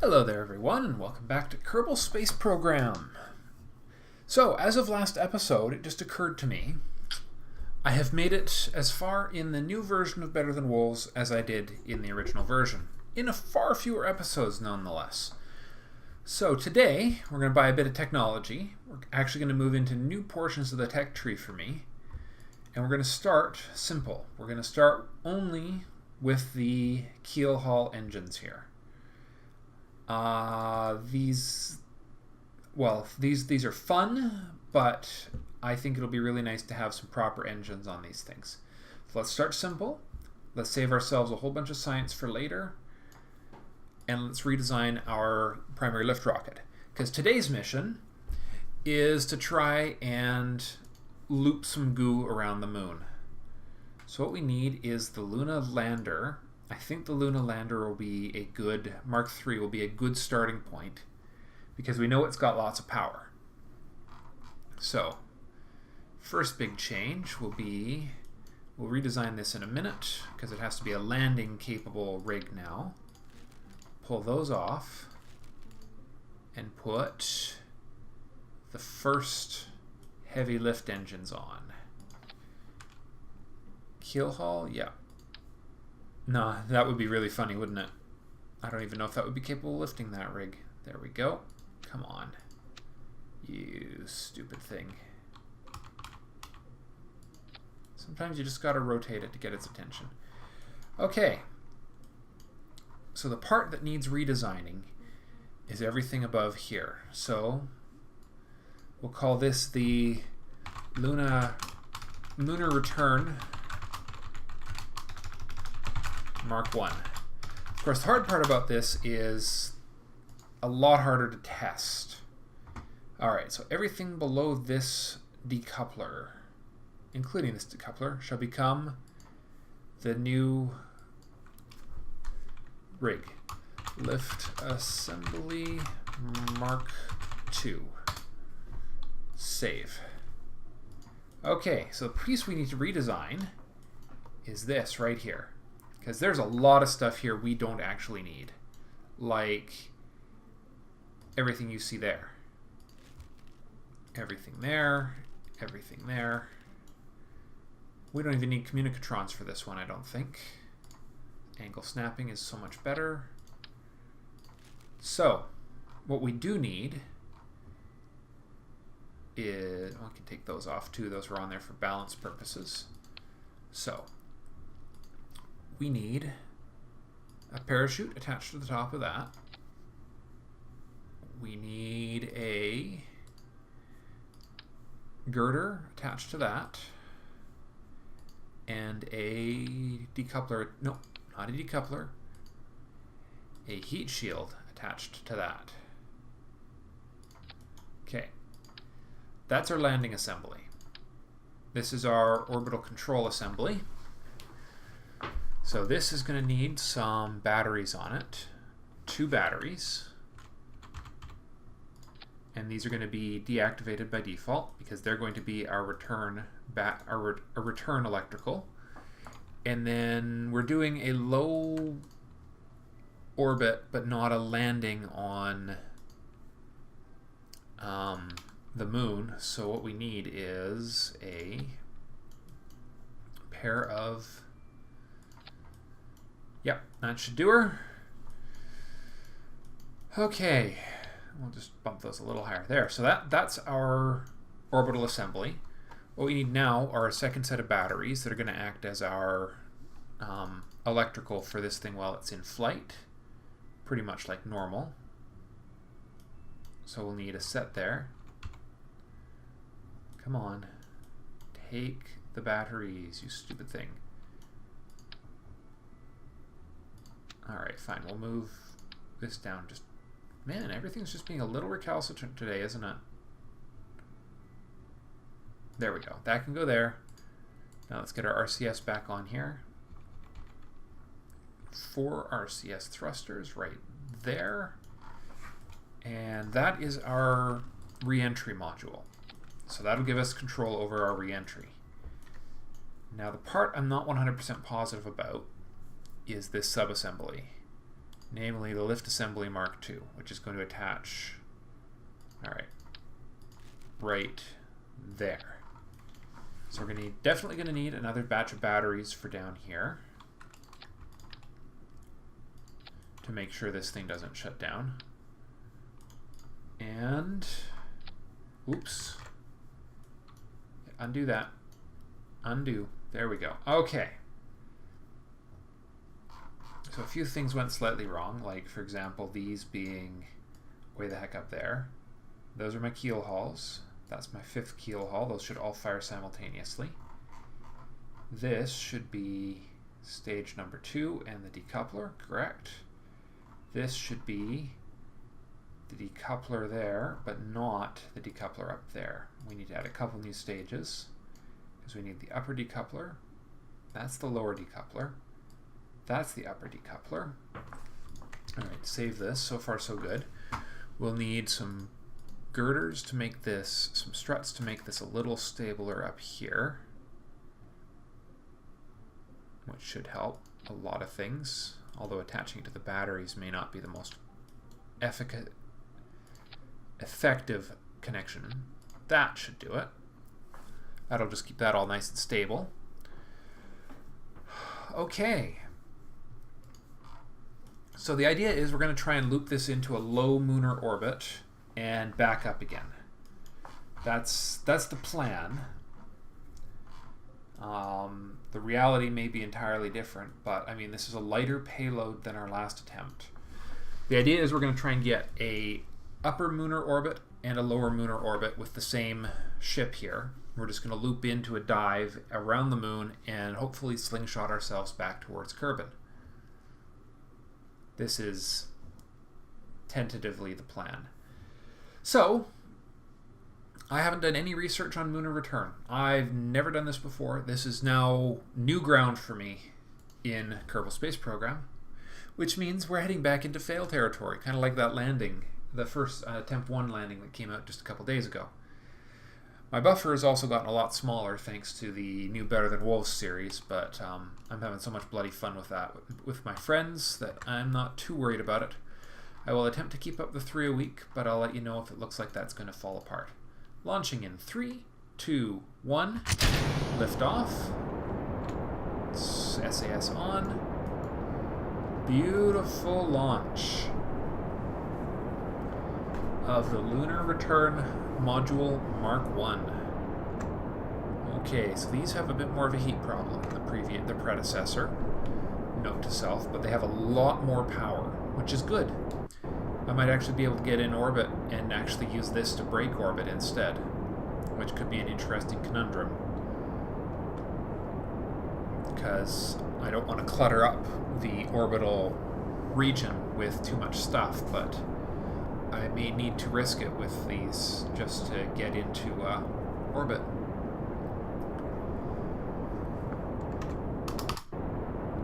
Hello there everyone, and welcome back to Kerbal Space Program. So, as of last episode, it just occurred to me, I have made it as far in the new version of Better Than Wolves as I did in the original version, in a far fewer episodes nonetheless. So today, we're going to buy a bit of technology. We're actually going to move into new portions of the tech tree for me, and we're going to start simple. We're going to start only with the keel hull engines here. These are fun, but I think it'll be really nice to have some proper engines on these things. So let's start simple. Let's save ourselves a whole bunch of science for later, and let's redesign our primary lift rocket. Because today's mission is to try and loop some goo around the moon. So what we need is the Luna lander. I think the Luna lander will be a good, Mark III will be a good starting point because we know it's got lots of power. So, first big change will be, we'll redesign this in a minute because it has to be a landing capable rig now. Pull those off and put the first heavy lift engines on. Keel hull, yeah. No, that would be really funny, wouldn't it? I don't even know if that would be capable of lifting that rig. There we go. Come on. You stupid thing. Sometimes you just gotta rotate it to get its attention. Okay. So the part that needs redesigning is everything above here. So we'll call this the Lunar Return Mark I. Of course, the hard part about this is a lot harder to test. Alright, so everything below this decoupler, including this decoupler, shall become the new rig. Lift Assembly Mark II. Save. Okay, so the piece we need to redesign is this right here. Because there's a lot of stuff here we don't actually need. Like everything you see there. Everything there. Everything there. We don't even need communicatrons for this one, I don't think. Angle snapping is so much better. So, what we do need is... well, I can take those off too. Those were on there for balance purposes. So, we need a parachute attached to the top of that. We need a girder attached to that. And a decoupler, no, not a decoupler, a heat shield attached to that. Okay, that's our landing assembly. This is our orbital control assembly. So this is going to need some batteries on it, 2 batteries, and these are going to be deactivated by default because they're going to be our return return electrical. And then we're doing a low orbit, but not a landing on the moon. So what we need is a pair of... yep, that should do her. Okay, we'll just bump those a little higher there. So that's our orbital assembly. What we need now are a second set of batteries that are going to act as our electrical for this thing while it's in flight, pretty much like normal. So we'll need a set there. Come on, take the batteries, you stupid thing. Alright, fine, we'll move this down. Just, man, everything's just being a little recalcitrant today, isn't it? There we go. That can go there. Now let's get our RCS back on here. 4 RCS thrusters right there. And that is our re-entry module. So that'll give us control over our re-entry. Now the part I'm not 100% positive about is this subassembly. namely the lift assembly Mark II, which is going to attach, all right, right there. So we're definitely going to need another batch of batteries for down here to make sure this thing doesn't shut down. And, oops, undo that, undo, there we go. Okay. So a few things went slightly wrong, like for example these being way the heck up there. Those are my keel hauls. That's my 5th keel haul. Those should all fire simultaneously. This should be stage number 2 and the decoupler, correct. This should be the decoupler there, but not the decoupler up there. We need to add a couple new stages because we need the upper decoupler. That's the lower decoupler. That's the upper decoupler. All right, save this. So far, so good. We'll need some girders to make this, some struts to make this a little stabler up here, which should help a lot of things, although attaching it to the batteries may not be the most effective connection. That should do it. That'll just keep that all nice and stable. Okay. So the idea is we're going to try and loop this into a low lunar orbit and back up again. That's the plan. The reality may be entirely different, but I mean this is a lighter payload than our last attempt. The idea is we're going to try and get a upper lunar orbit and a lower lunar orbit with the same ship here. We're just going to loop into a dive around the moon and hopefully slingshot ourselves back towards Kerbal. This is tentatively the plan. So, I haven't done any research on lunar return. I've never done this before. This is now new ground for me in Kerbal Space Program, which means we're heading back into fail territory, kind of like that landing, the first Attempt 1 landing that came out just a couple days ago. My buffer has also gotten a lot smaller thanks to the new Better Than Wolves series, but I'm having so much bloody fun with that with my friends that I'm not too worried about it. I will attempt to keep up the 3 a week, but I'll let you know if it looks like that's going to fall apart. Launching in 3, 2, 1, lift off, SAS on, beautiful launch of the Lunar Return Module Mark I. Okay, so these have a bit more of a heat problem than the predecessor, note to self, but they have a lot more power, which is good. I might actually be able to get in orbit and actually use this to break orbit instead, which could be an interesting conundrum, because I don't want to clutter up the orbital region with too much stuff, but I may need to risk it with these just to get into orbit.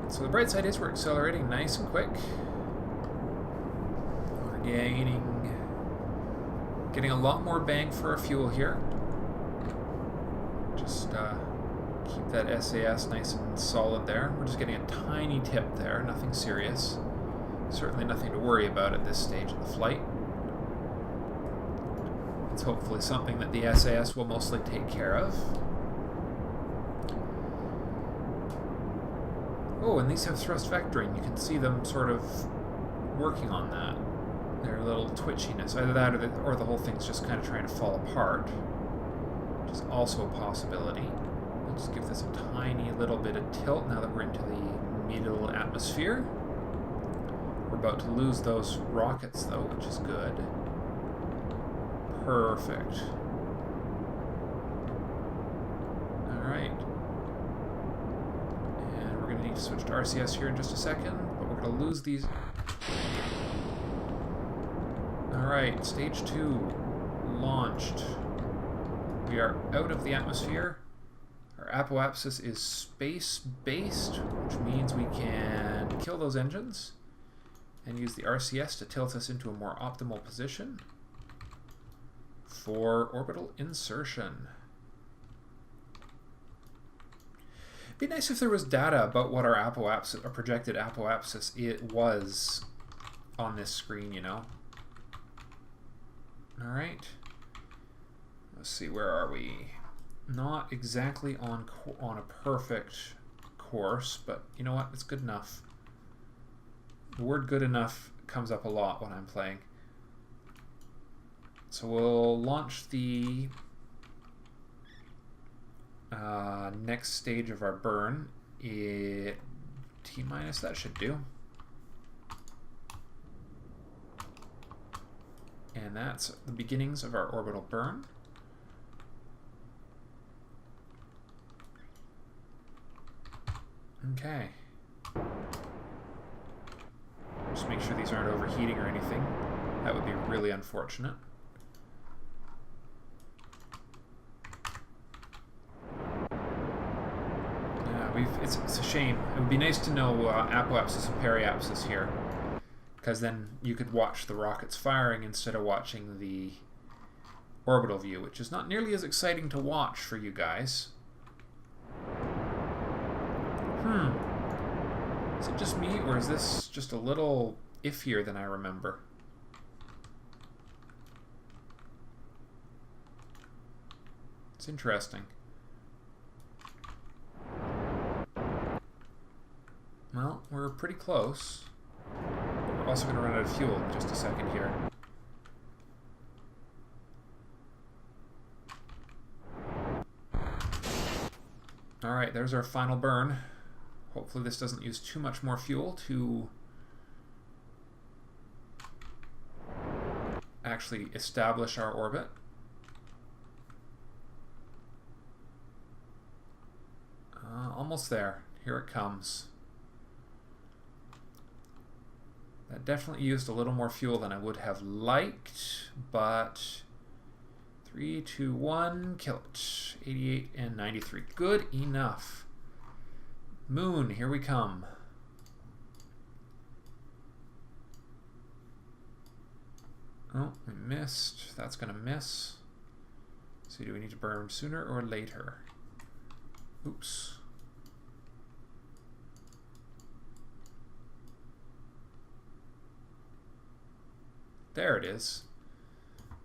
So the bright side is we're accelerating nice and quick. Getting a lot more bang for our fuel here. Just keep that SAS nice and solid there. We're just getting a tiny tip there, nothing serious. Certainly nothing to worry about at this stage of the flight. It's hopefully something that the SAS will mostly take care of. Oh, and these have thrust vectoring. You can see them sort of working on that. Their little twitchiness. Either that or the whole thing's just kind of trying to fall apart, which is also a possibility. We'll just give this a tiny little bit of tilt now that we're into the middle atmosphere. We're about to lose those rockets though, which is good. Perfect. Alright. And we're going to need to switch to RCS here in just a second, but we're going to lose these. Alright, stage 2 launched. We are out of the atmosphere. Our apoapsis is space-based, which means we can kill those engines and use the RCS to tilt us into a more optimal position for orbital insertion. It'd be nice if there was data about what our apoapsis, our projected apoapsis, it was on this screen, you know. All right. Let's see, where are we? Not exactly on a perfect course, but you know what? It's good enough. The word good enough comes up a lot when I'm playing. So we'll launch the next stage of our burn. T-minus, that should do. And that's the beginnings of our orbital burn. Okay. Just make sure these aren't overheating or anything. That would be really unfortunate. Yeah, it's a shame. It would be nice to know apoapsis and periapsis here, because then you could watch the rockets firing instead of watching the orbital view, which is not nearly as exciting to watch for you guys. Is it just me, or is this just a little iffier than I remember? It's interesting. Well, we're pretty close. But we're also going to run out of fuel in just a second here. Alright, there's our final burn. Hopefully this doesn't use too much more fuel to actually establish our orbit. Almost there. Here it comes. That definitely used a little more fuel than I would have liked, but 3, 2, 1, kill it. 88 and 93. Good enough. Moon, here we come. Oh, we missed. That's going to miss. So do we need to burn sooner or later? Oops. There it is.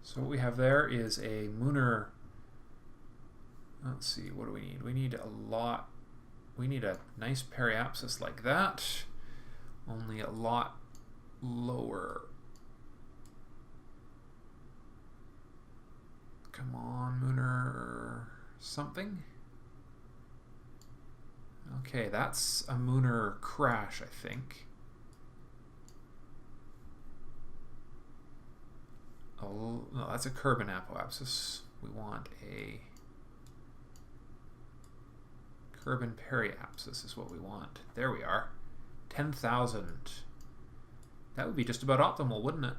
So what we have there is a Mooner. Let's see, what do we need? We need a lot. We need a nice periapsis like that, only a lot lower. Come on, Mooner something. Okay, that's a Mooner crash, I think. Oh, no, that's a Kerbal apoapsis. We want a Kerbal periapsis is what we want. There we are. 10,000. That would be just about optimal, wouldn't it?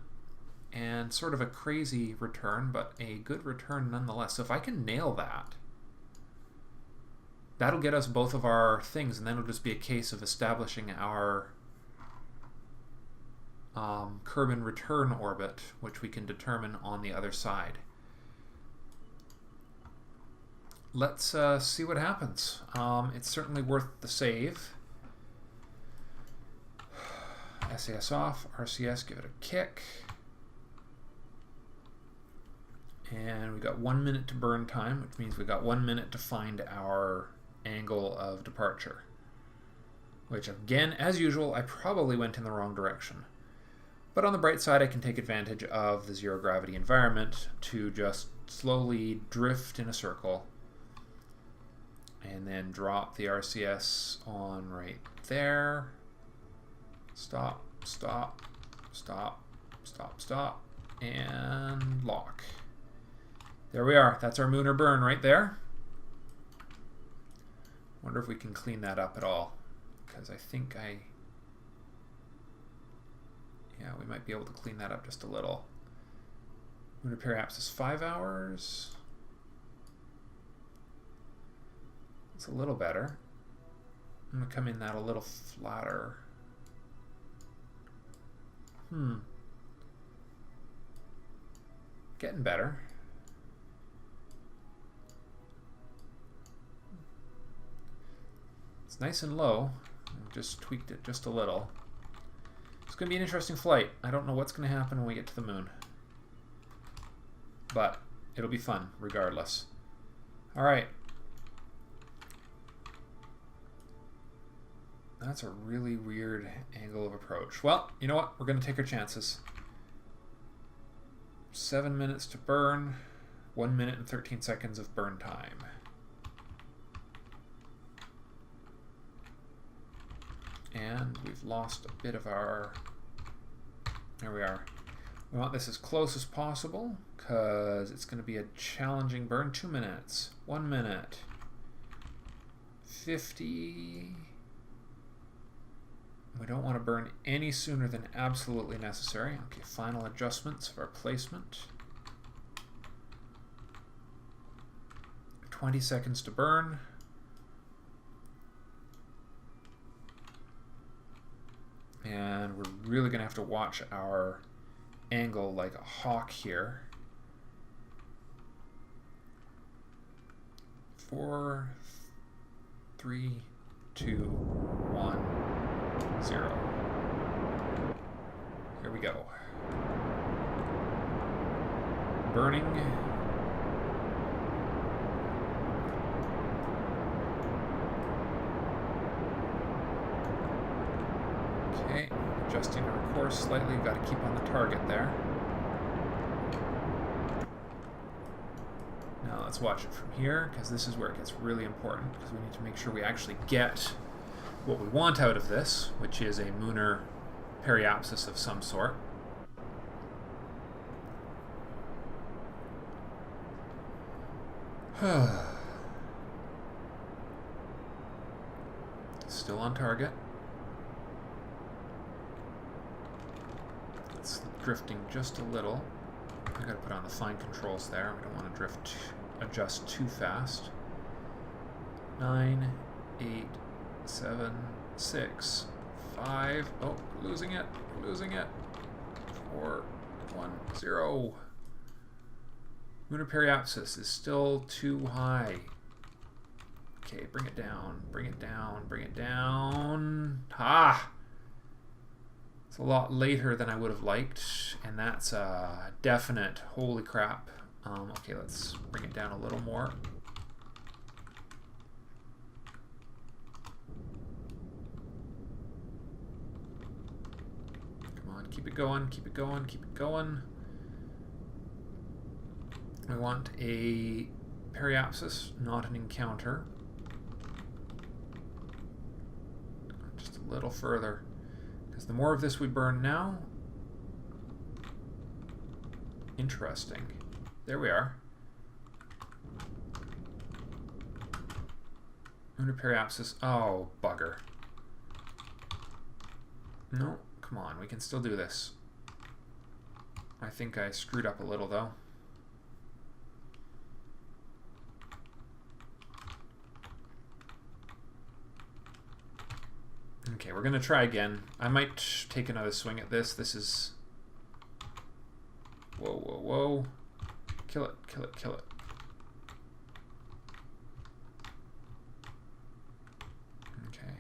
And sort of a crazy return, but a good return nonetheless. So if I can nail that, that'll get us both of our things, and then it'll just be a case of establishing our Kerbal return orbit, which we can determine on the other side. Let's see what happens. It's certainly worth the save. SAS off, RCS, give it a kick. And we got 1 minute to burn time, which means we got 1 minute to find our angle of departure. Which again, as usual, I probably went in the wrong direction. But on the bright side, I can take advantage of the zero gravity environment to just slowly drift in a circle and then drop the RCS on right there. Stop, stop, stop, stop, stop, and lock. There we are. That's our Mooner burn right there. Wonder if we can clean that up at all, because I think yeah, we might be able to clean that up just a little. Mooner periapsis 5 hours. It's a little better. I'm going to come in that a little flatter. Getting better. It's nice and low. I've just tweaked it just a little. It's going to be an interesting flight. I don't know what's going to happen when we get to the moon. But it'll be fun, regardless. Alright. That's a really weird angle of approach. Well, you know what? We're going to take our chances. 7 minutes to burn. 1 minute and 13 seconds of burn time. And we've lost a bit of our... There we are. We want this as close as possible because it's going to be a challenging burn. 2 minutes. 1 minute. 50. We don't want to burn any sooner than absolutely necessary. Okay, final adjustments of our placement. 20 seconds to burn. And we're really going to have to watch our angle like a hawk here. 4, 3, 2, 1, 0. Here we go. Burning. Okay, adjusting our course slightly. Got to keep on the target there. Now let's watch it from here, because this is where it gets really important, because we need to make sure we actually get what we want out of this, which is a lunar periapsis of some sort. Still on target. It's drifting just a little. I gotta put on the fine controls there. We don't want to adjust too fast. 9, 8, 7, 6, 5. Oh, losing it. 4, 1, 0. Lunar periapsis is still too high. Okay, bring it down. Ah! It's a lot later than I would have liked, and that's a definite holy crap. Okay, let's bring it down a little more. Come on, keep it going. We want a periapsis, not an encounter. Just a little further. Because the more of this we burn now... Interesting. There we are. Lunar periapsis. Oh, bugger. No, come on. We can still do this. I think I screwed up a little, though. Okay, we're going to try again. I might take another swing at this. This is... Whoa. Kill it. Okay.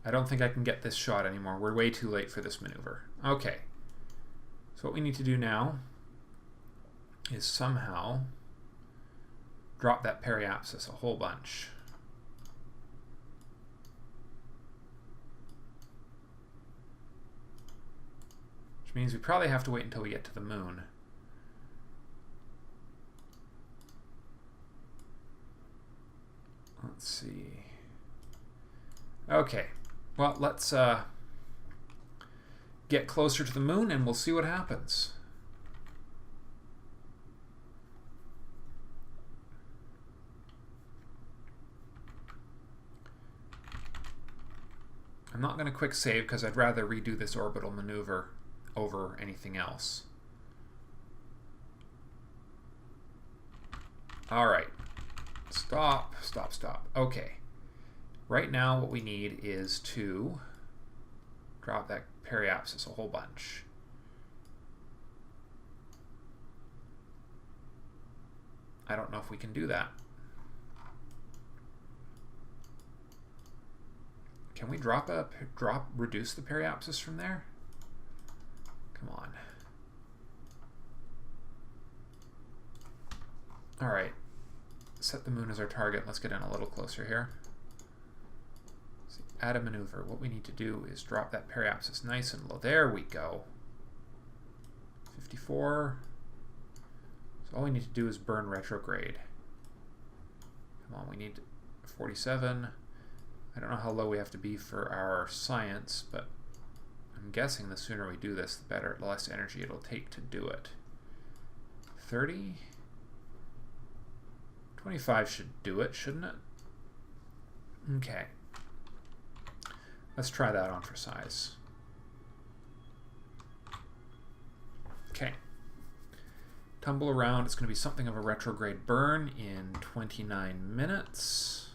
I don't think I can get this shot anymore. We're way too late for this maneuver. Okay. So what we need to do now is somehow drop that periapsis a whole bunch. Which means we probably have to wait until we get to the moon. Let's see. Okay. Well, let's get closer to the moon and we'll see what happens. I'm not going to quick save because I'd rather redo this orbital maneuver over anything else. Alright. Stop. Okay. Right now what we need is to drop that periapsis a whole bunch. I don't know if we can do that. Can we reduce the periapsis from there? Come on. All right. Set the moon as our target. Let's get in a little closer here. See, add a maneuver. What we need to do is drop that periapsis nice and low. There we go. 54. So all we need to do is burn retrograde. Come on, we need 47. I don't know how low we have to be for our science, but I'm guessing the sooner we do this, the better, the less energy it'll take to do it. 30. 25 should do it, shouldn't it? Okay. Let's try that on for size. Okay. Tumble around. It's going to be something of a retrograde burn in 29 minutes.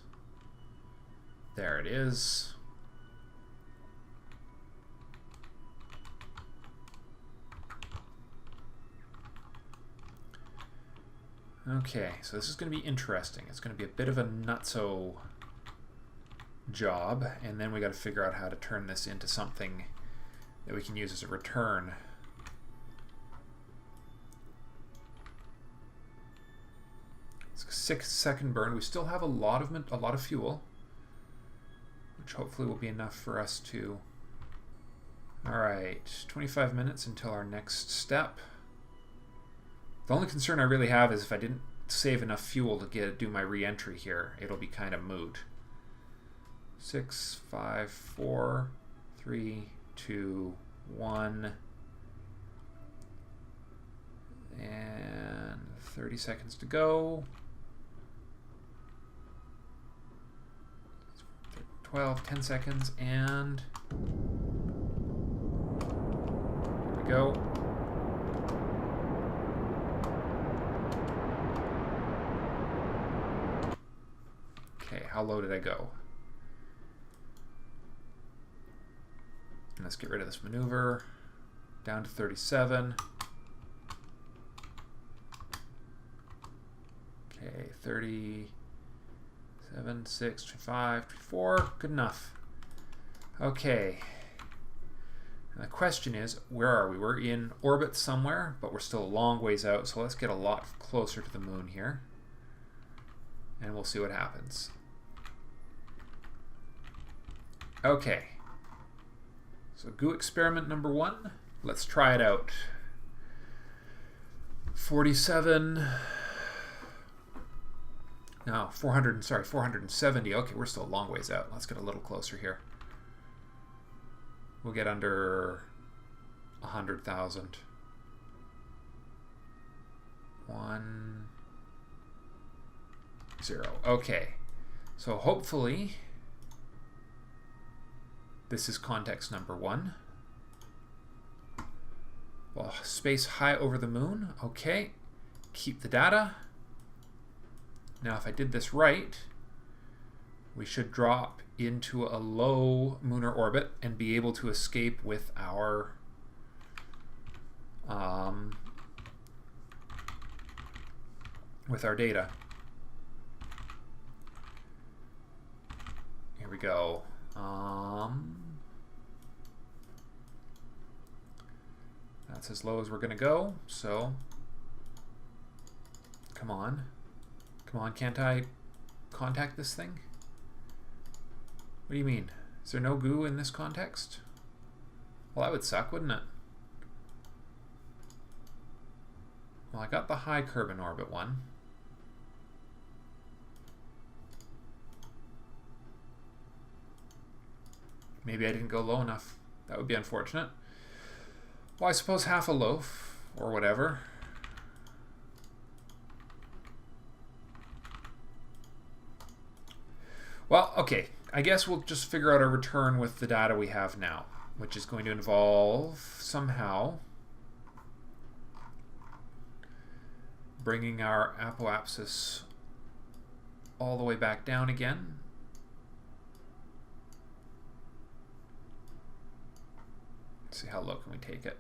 There it is. Okay, so this is going to be interesting. It's going to be a bit of a nutso job, and then we got to figure out how to turn this into something that we can use as a return. It's a 6-second burn. We still have a lot of fuel, which hopefully will be enough for us to. All right, 25 minutes until our next step. The only concern I really have is if I didn't save enough fuel to do my re-entry here, it'll be kind of moot. 6, 5, 4, 3, 2, 1. And 30 seconds to go. 12, 10 seconds, and here we go. Okay, how low did I go? And let's get rid of this maneuver. Down to 37. Okay, 37, 6, 5, 4. Good enough. Okay. And the question is, where are we? We're in orbit somewhere, but we're still a long ways out, so let's get a lot closer to the moon here. And we'll see what happens. Okay. So goo experiment number 1. Let's try it out. 47. No, 470. Okay, we're still a long ways out. Let's get a little closer here. We'll get under 100,000. 1, 0. Okay. So hopefully this is context number 1. Well, space high over the moon. Okay. Keep the data. Now, if I did this right, we should drop into a low lunar orbit and be able to escape with our data. Here we go. That's as low as we're going to go, so come on. Come on, can't I contact this thing? What do you mean? Is there no goo in this context? Well, that would suck, wouldn't it? Well, I got the high Kerbal orbit one. Maybe I didn't go low enough. That would be unfortunate. Well, I suppose half a loaf, or whatever. Well, okay. I guess we'll just figure out our return with the data we have now, which is going to involve somehow bringing our apoapsis all the way back down again. Let's see, how low can we take it?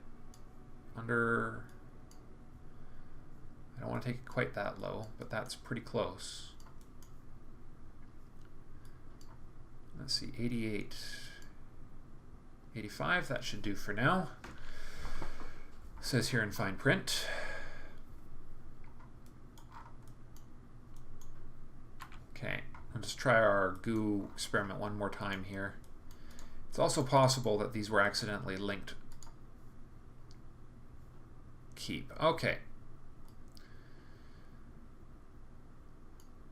Under... I don't want to take it quite that low, but that's pretty close. Let's see, 88, 85, that should do for now. says here in fine print. Okay, let's just try our goo experiment one more time here. It's also possible that these were accidentally linked. Keep. Okay.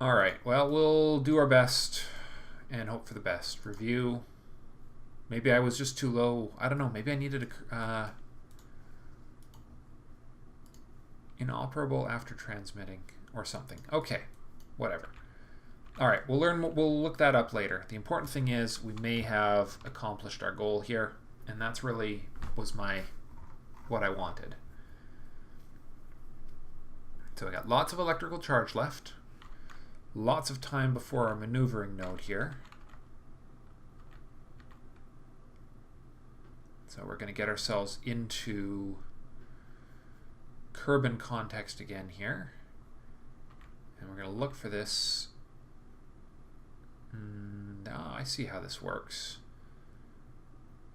All right, well, we'll do our best and hope for the best. Review. Maybe I was just too low. I don't know. Maybe I needed a inoperable after transmitting or something. Okay, whatever. All right, we'll look that up later. The important thing is we may have accomplished our goal here, and that's really was what I wanted. So I got lots of electrical charge left. Lots of time before our maneuvering node here. So we're going to get ourselves into Kerbal context again here. And we're going to look for this. Oh, I see how this works.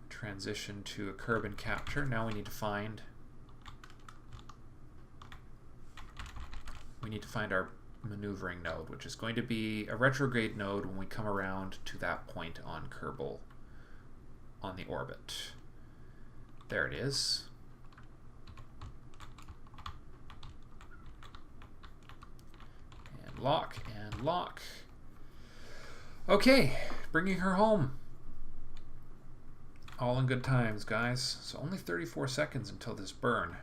Transition to a Kerbal capture. Now we need to find our maneuvering node, which is going to be a retrograde node when we come around to that point on Kerbal on the orbit. There it is. And lock and lock. Okay, bringing her home. All in good times, guys. So only 34 seconds until this burn.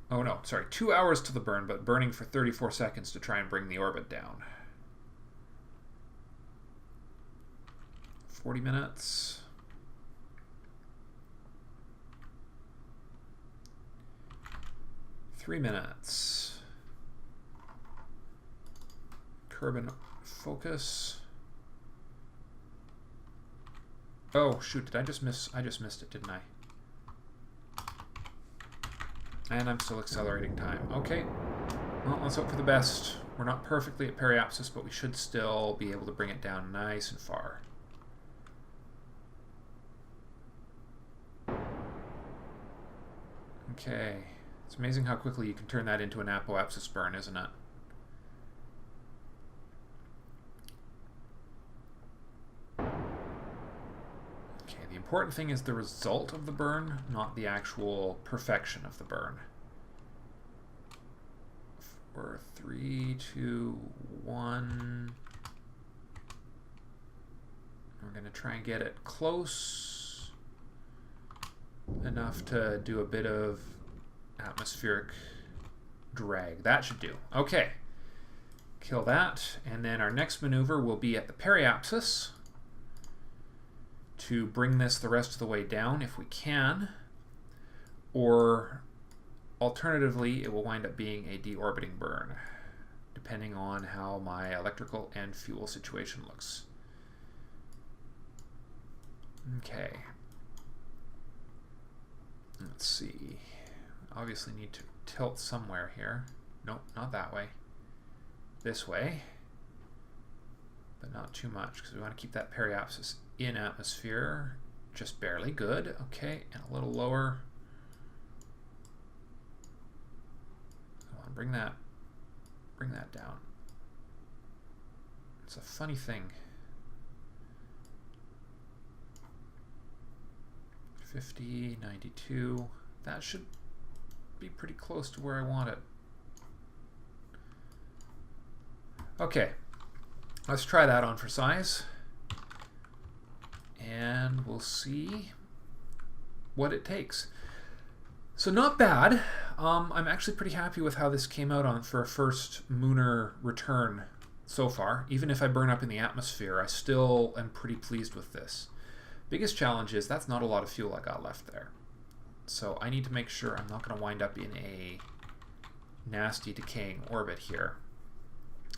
Oh no, sorry, 2 hours to the burn, but burning for 34 seconds to try and bring the orbit down. 40 minutes. Three minutes. Kerbal focus. Oh shoot, did I just missed it, didn't I? And I'm still accelerating time. Okay. Well, let's hope for the best. We're not perfectly at periapsis, but we should still be able to bring it down nice and far. Okay. It's amazing how quickly you can turn that into an apoapsis burn, isn't it? The important thing is the result of the burn, not the actual perfection of the burn. 4, 3, 2, 1. We're going to try and get it close enough to do a bit of atmospheric drag. That should do. Okay. Kill that. And then our next maneuver will be at the periapsis to bring this the rest of the way down if we can, or alternatively it will wind up being a deorbiting burn depending on how my electrical and fuel situation looks. Okay, let's see, obviously need to tilt somewhere here. Nope, not that way, this way, but not too much because we want to keep that periapsis in atmosphere, just barely. Good. Okay, and a little lower. Come on, bring that down. It's a funny thing. 50, 92. That should be pretty close to where I want it. Okay, let's try that on for size. And we'll see what it takes. So not bad. I'm actually pretty happy with how this came out for a first Mooner return so far. Even if I burn up in the atmosphere, I still am pretty pleased with this. Biggest challenge is that's not a lot of fuel I got left there. So I need to make sure I'm not going to wind up in a nasty decaying orbit here.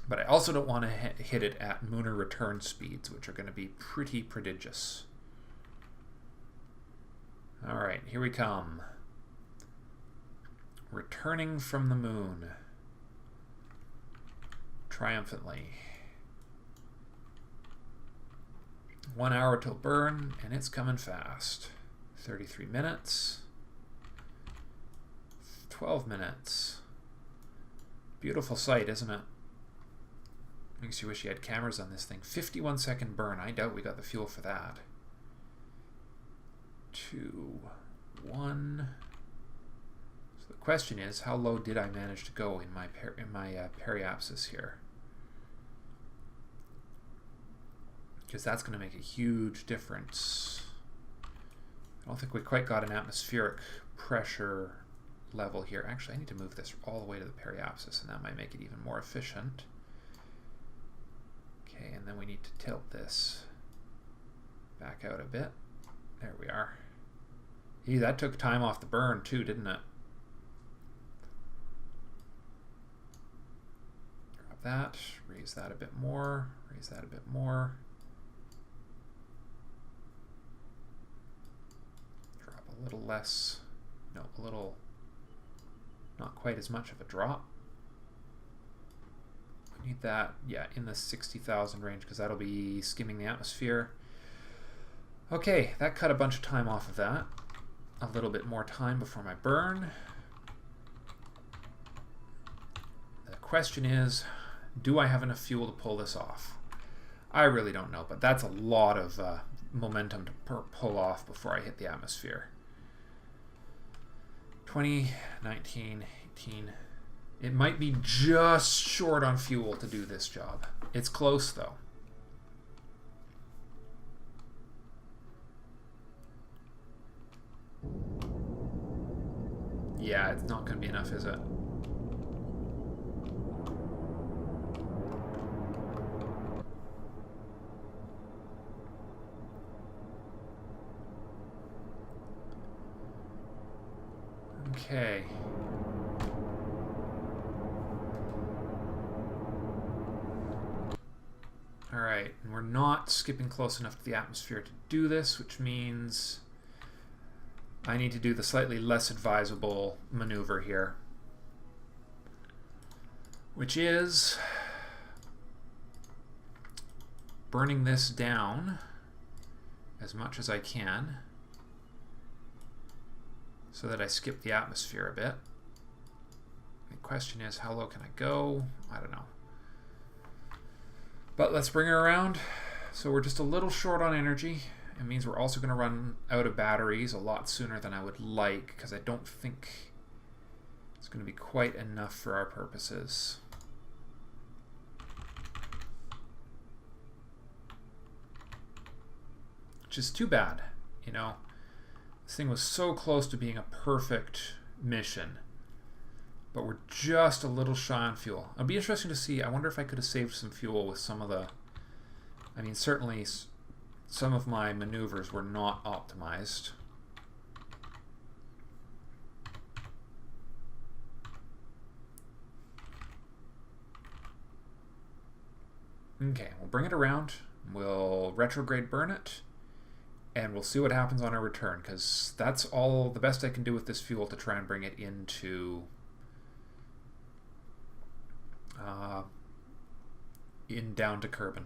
But I also don't want to hit it at Mooner return speeds, which are going to be pretty prodigious. All right, here we come. Returning from the moon. Triumphantly. 1 hour till burn, and it's coming fast. 33 minutes. 12 minutes. Beautiful sight, isn't it? Makes you wish you had cameras on this thing. 51-second burn. I doubt we got the fuel for that. 2, 1. So the question is, how low did I manage to go in my periapsis here? Because that's going to make a huge difference. I don't think we quite got an atmospheric pressure level here. Actually, I need to move this all the way to the periapsis, and that might make it even more efficient. Okay, and then we need to tilt this back out a bit. There we are. Hey, that took time off the burn too, didn't it? Drop that, raise that a bit more, raise that a bit more. Drop a little less, no, a little, not quite as much of a drop. We need that, yeah, in the 60,000 range, because that'll be skimming the atmosphere. Okay, that cut a bunch of time off of that. A little bit more time before my burn. The question is, do I have enough fuel to pull this off? I really don't know, but that's a lot of momentum to pull off before I hit the atmosphere. 20, 19, 18. It might be just short on fuel to do this job. It's close though. Yeah, it's not going to be enough, is it? Okay. All right, and we're not skipping close enough to the atmosphere to do this, which means I need to do the slightly less advisable maneuver here, which is burning this down as much as I can so that I skip the atmosphere a bit. The question is, how low can I go? I don't know. But let's bring her around. So we're just a little short on energy. It means we're also going to run out of batteries a lot sooner than I would like, because I don't think it's going to be quite enough for our purposes. Which is too bad, you know. This thing was so close to being a perfect mission, but we're just a little shy on fuel. It'll be interesting to see. I wonder if I could have saved some fuel with some of the, I mean, certainly some of my maneuvers were not optimized. Okay, we'll bring it around, we'll retrograde burn it, and we'll see what happens on our return, because that's all the best I can do with this fuel to try and bring it into down to Kerbin,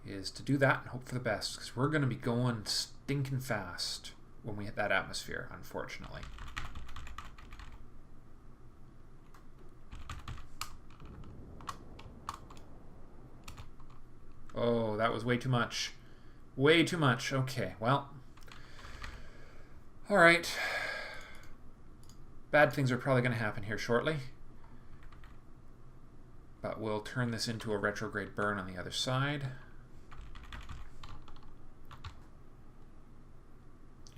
is to do that and hope for the best, because we're going to be going stinking fast when we hit that atmosphere, unfortunately. Oh, that was way too much. Way too much. Okay, well. All right. Bad things are probably going to happen here shortly. But we'll turn this into a retrograde burn on the other side.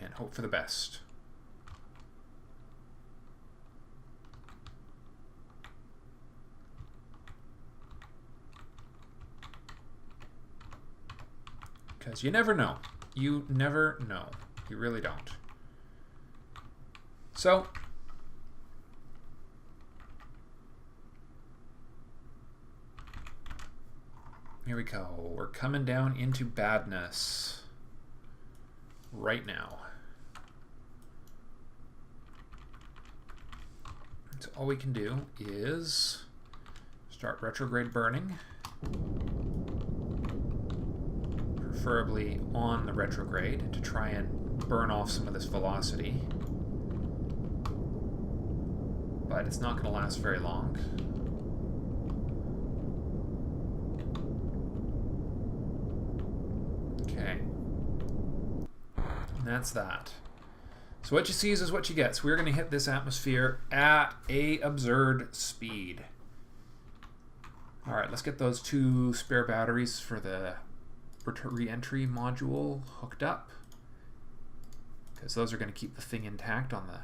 And hope for the best. Because you never know. You never know. You really don't. So, here we go. We're coming down into badness right now. So all we can do is start retrograde burning, preferably on the retrograde, to try and burn off some of this velocity. But it's not going to last very long. Okay. And that's that. So what you see is what you get. So we're going to hit this atmosphere at a absurd speed. All right, let's get those 2 spare batteries for the re-entry module hooked up, because those are going to keep the thing intact on the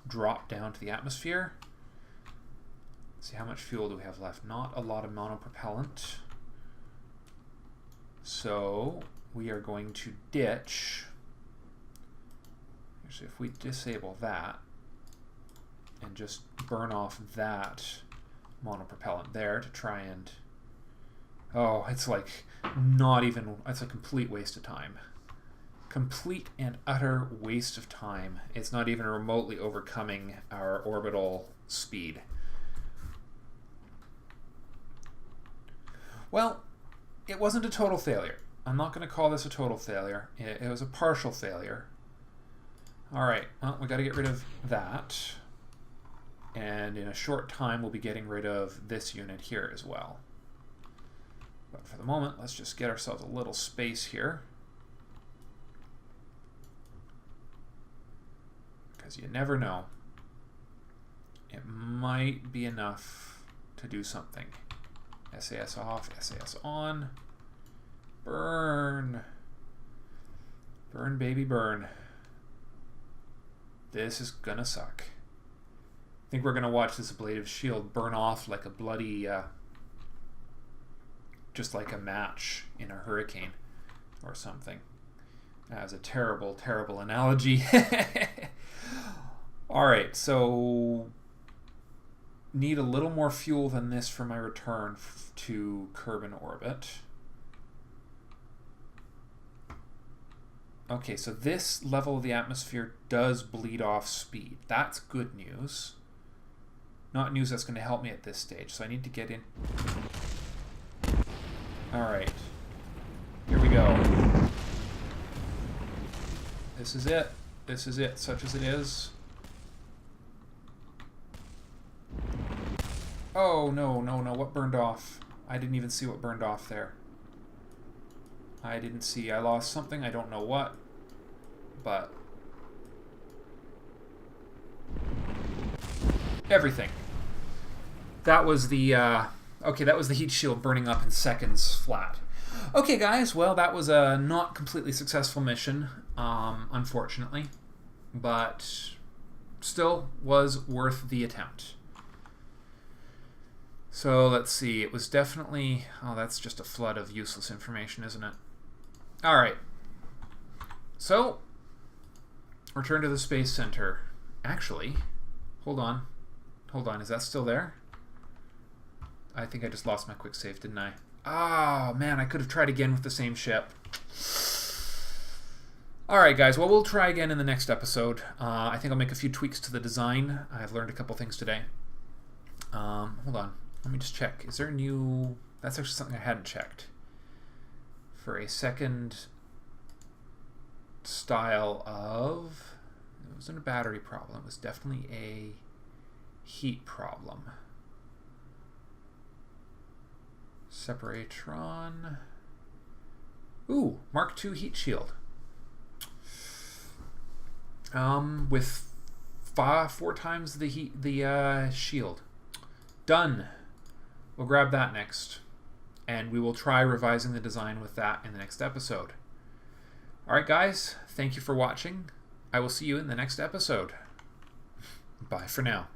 drop down to the atmosphere. Let's see, how much fuel do we have left? Not a lot of monopropellant. So we are going to ditch. So if we disable that and just burn off that monopropellant there to try and... Oh, it's like not even... It's a complete waste of time. Complete and utter waste of time. It's not even remotely overcoming our orbital speed. Well, it wasn't a total failure. I'm not going to call this a total failure. It was a partial failure. All right, well, we got to get rid of that. And in a short time, we'll be getting rid of this unit here as well. But for the moment, let's just get ourselves a little space here. Because you never know. It might be enough to do something. SAS off, SAS on. Burn. Burn, baby, burn. This is gonna suck. I think we're gonna watch this ablative shield burn off like a bloody, just like a match in a hurricane or something. That was a terrible, terrible analogy. Alright, so need a little more fuel than this for my return to Kerbal orbit. Okay, so this level of the atmosphere does bleed off speed. That's good news. Not news that's going to help me at this stage, so I need to get in. Alright. Here we go. This is it. This is it, such as it is. Oh, no, no, no. What burned off? I didn't even see what burned off there. I didn't see. I lost something. I don't know what. But everything. That was the okay, that was the heat shield burning up in seconds flat. Okay, guys, well, that was a not completely successful mission, unfortunately, but still was worth the attempt. So let's see, it was definitely... Oh, that's just a flood of useless information, isn't it? Alright. So, return to the Space Center. Actually, hold on. Hold on, is that still there? I think I just lost my quick save, didn't I? Oh, man, I could have tried again with the same ship. Alright, guys, well, we'll try again in the next episode. I think I'll make a few tweaks to the design. I've learned a couple things today. Hold on. Let me just check. Is there a new... That's actually something I hadn't checked. For a second style of... It wasn't a battery problem. It was definitely a heat problem. Separatron. Ooh, Mark II heat shield. With 4 times the heat, the shield. Done. We'll grab that next, and we will try revising the design with that in the next episode. Alright guys, thank you for watching. I will see you in the next episode. Bye for now.